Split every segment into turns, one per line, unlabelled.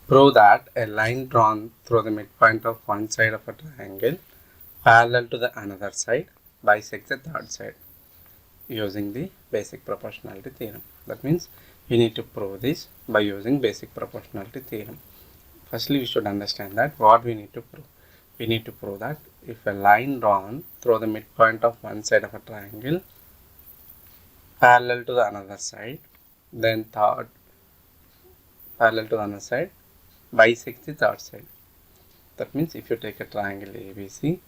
Prove that a line drawn through the midpoint of one side of a triangle parallel to the another side bisects the third side using the basic proportionality theorem. That means we need to prove this by using basic proportionality theorem. Firstly, we should understand that what we need to prove. We need to prove that if a line drawn through the midpoint of one side of a triangle parallel to the another side, then third parallel to the other side bisects the third side. That means if you take a triangle ABC,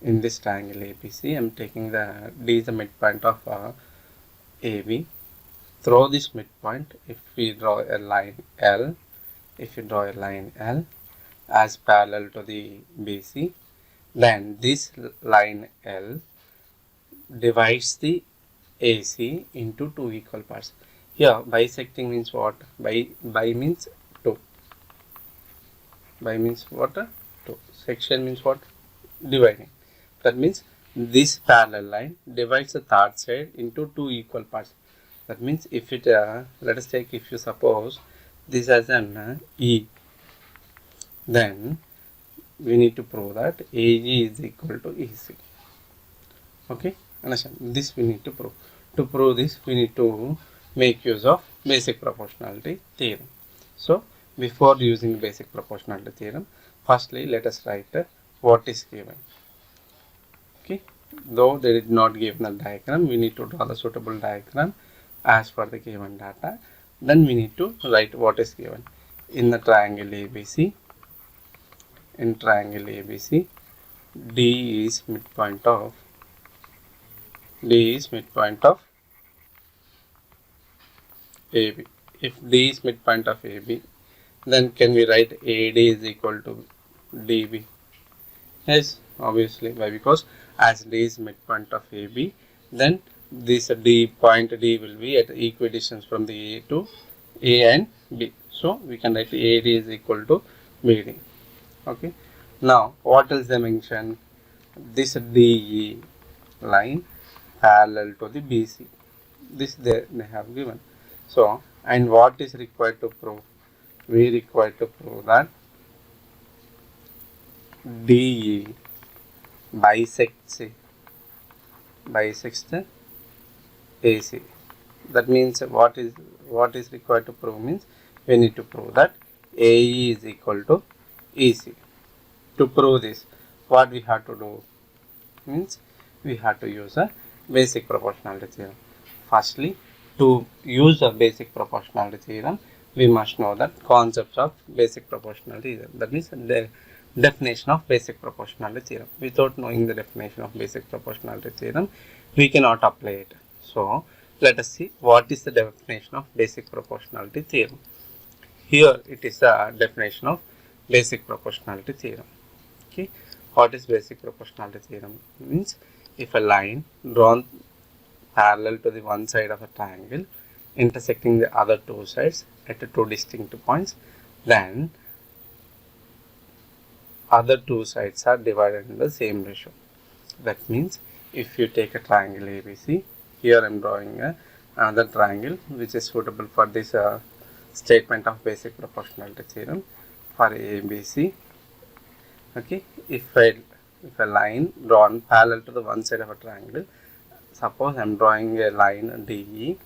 in this triangle ABC, I am taking the D is the midpoint of AB. Through this midpoint, if we draw a line L, if you draw a line L as parallel to the BC, then this line L divides the AC into two equal parts. Here, bisecting means what? By means 2. By means what? 2. Section means what? Dividing. That means this parallel line divides the third side into two equal parts. That means if it, let us take, if you suppose this as an E, then we need to prove that AG is equal to EC. Okay, understand? This we need to prove. To prove this, we need to make use of basic proportionality theorem. So, before using basic proportionality theorem, firstly let us write what is given. Okay, though they did not give the diagram, we need to draw the suitable diagram as per the given data. Then we need to write what is given. In the triangle ABC, in triangle ABC, D is midpoint of AB. If D is midpoint of AB, then can we write AD is equal to DB? Yes, obviously. Why? Because as D is midpoint of AB, then this D point D will be at equidistance from the A to A and B. So we can write AD is equal to BD. Okay. Now what else they mention? This DE line parallel to the BC. This they have given. So, and what is required to prove? We require to prove that DE bisects the AC. That means what is required to prove means we need to prove that AE is equal to EC. To prove this, what we have to do means we have to use a basic proportionality theorem. Firstly, to use a basic proportionality theorem, we must know the concepts of basic proportionality theorem. That means the definition of basic proportionality theorem. Without knowing the definition of basic proportionality theorem, we cannot apply it. So, let us see what is the definition of basic proportionality theorem. Here it is the definition of basic proportionality theorem. Okay, what is basic proportionality theorem? Means if a line drawn parallel to the one side of a triangle intersecting the other two sides at two distinct points, then other two sides are divided in the same ratio. That means if you take a triangle ABC, here I am drawing another triangle which is suitable for this statement of basic proportionality theorem for ABC. Okay, if a line drawn parallel to the one side of a triangle, suppose I am drawing a line DE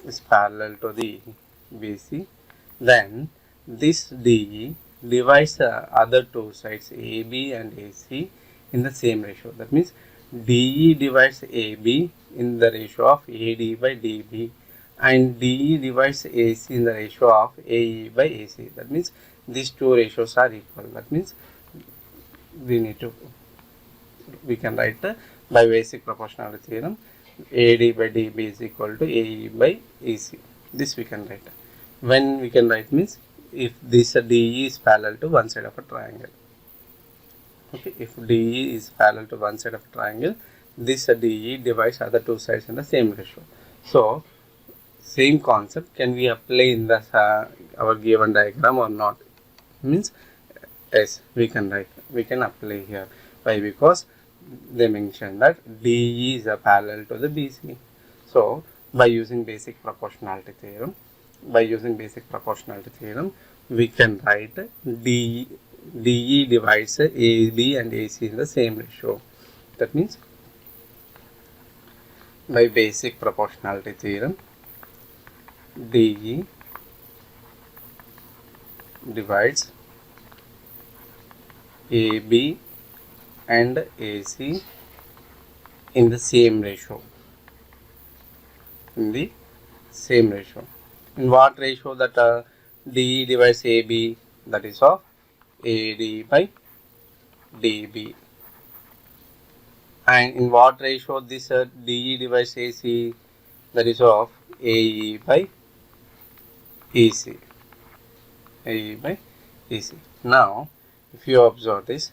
is parallel to the BC, then this DE divides the other two sides AB and AC in the same ratio. That means DE divides AB in the ratio of AD by DB and DE divides AC in the ratio of AE by AC. That means these two ratios are equal. That means we can write by basic proportionality theorem AD by DB is equal to AE by AC. This we can write. When we can write means if this DE is parallel to one side of a triangle. Okay, if DE is parallel to one side of a triangle, this DE divides other two sides in the same ratio. So, same concept can we apply in the our given diagram or not? Means yes, we can apply here. Why? Because they mentioned that DE is a parallel to the BC. So, by using basic proportionality theorem, by using basic proportionality theorem, we can write DE divides AB and AC in the same ratio. That means by basic proportionality theorem, DE divides AB and AC in the same ratio. In the same ratio. In what ratio? That DE divides AB, that is of AD by DB. And in what ratio this DE divides AC, that is of AE by EC. AE by EC. Now, if you observe this,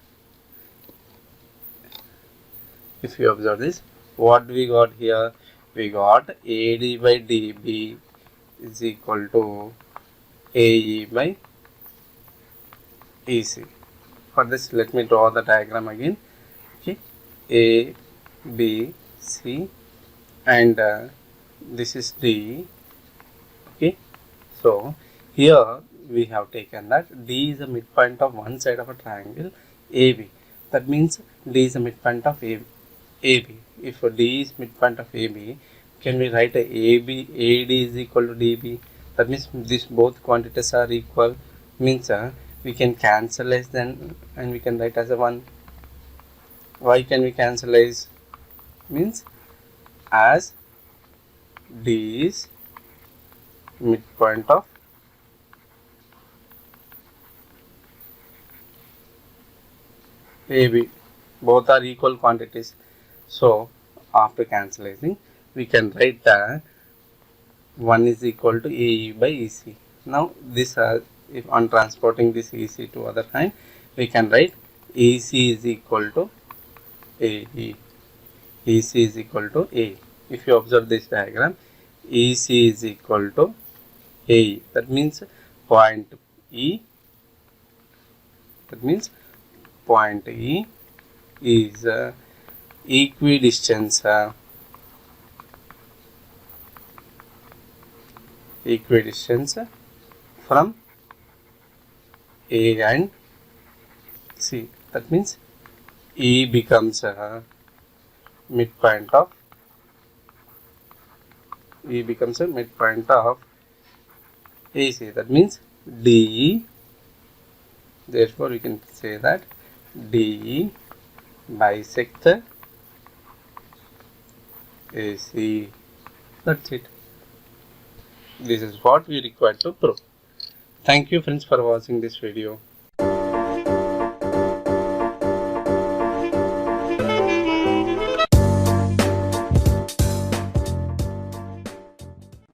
what we got here? We got AD by DB is equal to AE by EC. For this, let me draw the diagram again. Okay, A, B, C, and this is D. Okay, so here we have taken that D is the midpoint of one side of a triangle AB. That means D is the midpoint of AB. If D is midpoint of AB, can we write AD is equal to DB? That means these both quantities are equal. Means we can cancelize them and we can write as a 1. Why can we cancelize? Means as D is midpoint of AB, both are equal quantities. So after cancellizing, we can write that 1 is equal to AE by EC. Now this if on transporting this EC to other hand, we can write EC is equal to AE. EC is equal to A. If you observe this diagram, EC is equal to AE. That means point E. That means point E is equidistance from A and C. That means E becomes a midpoint of AC. That means DE. Therefore, we can say that DE bisect AC. That's it. This is what we require to prove. Thank you friends for watching this video.